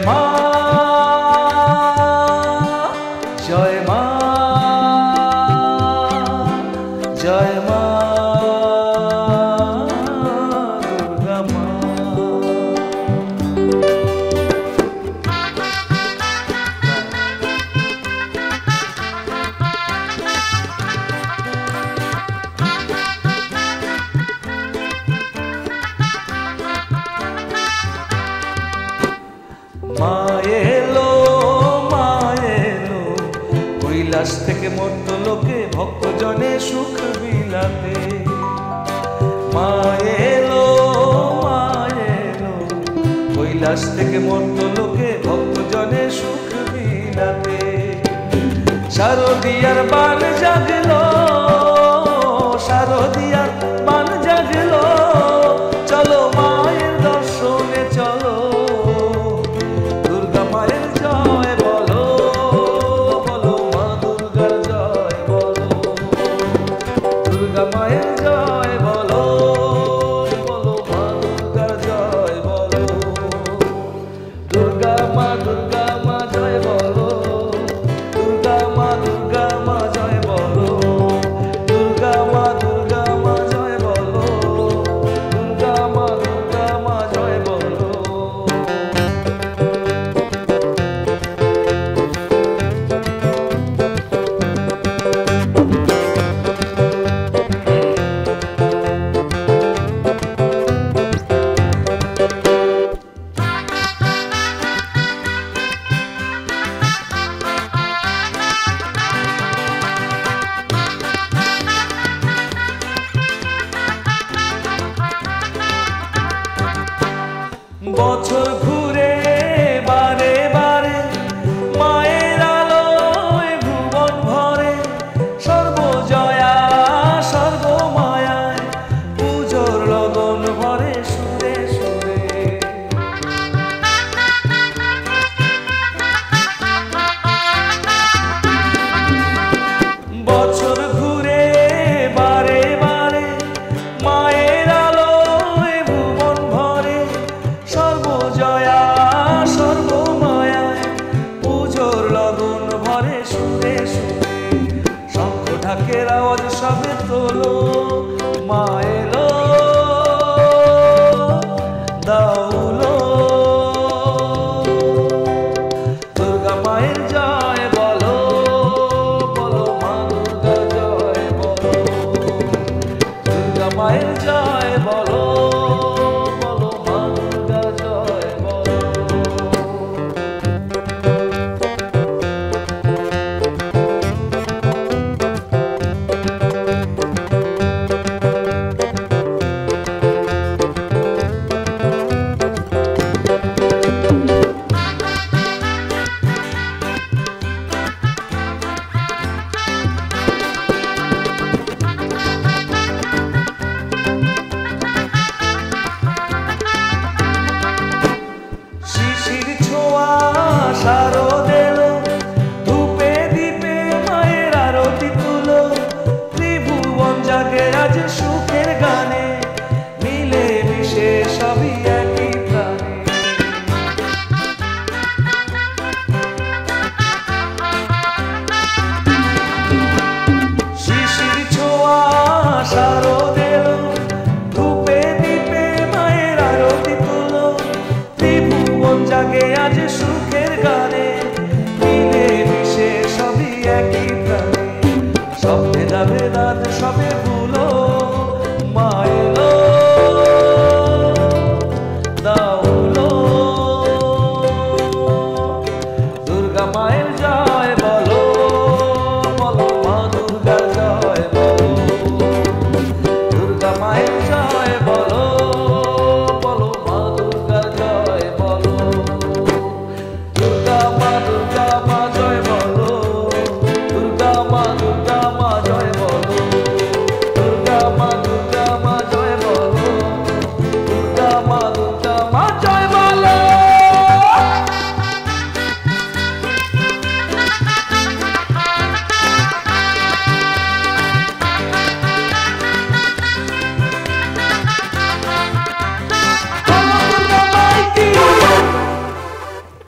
মা জয় মা জয় মা দুর্গা মা। মা এলো কৈলাস থেকে মর্ত লোকে ভক্তজনে সুখ বিলাতে। মা এলো কৈলাস থেকে মর্ত লোকে ভক্তজনে সুখ বিলাতে। শারদিয়ার বান জাগলো, শারদিয়ার বান জাগলো, চলো মায়ের দর্শনে চলো। দুর্গা মায়ের জয় বলো, বলো মা দুর্গার জয় বলো। দুর্গা মায়ের জয় বলো, বলো মা দুর্গার জয় বলো। দুর্গা মা জয় বলো, দুর্গা মা জয় বলো। দুর্গা মা জয় বলো, দুর্গা মা জয় বলো। বছর ঘুরে বারে বারে মায়ের আলোয় ভুবন ভরে। সর্বজয়া সর্বমায়ায় পুজোর লগন ভরে সুরে সুরে। বছর ঘুরে বারে বারে মায়ের আলোয় ভুবন ভরে। সর্বজয়া সর্বমায়ায় পুজোর লগন ভরে সুরে সুরে। শঙ্খ ঢাকের আওয়াজ সবে তোলো, মা এলো দাউলো। দুর্গা মায়ের জয় বলো, বলো মা দুর্গা জয় বলো। দুর্গা মায়ের জয় বলো, বলো মা দুর্গা জয় বলো। শিশির ছোঁয়া শারদ এলো, ধূপে দীপে মায়ের আরতি তুলো। ত্রিভুবন জাগে আজ সুখের গানে, মিলে মিশে সবই একই প্রাণে। শিশির ছোঁয়া শারদ এলো, ধূপে দীপে মায়ের আরতি তুলো। ত্রিভুবন জাগে আজ সুখের গানে,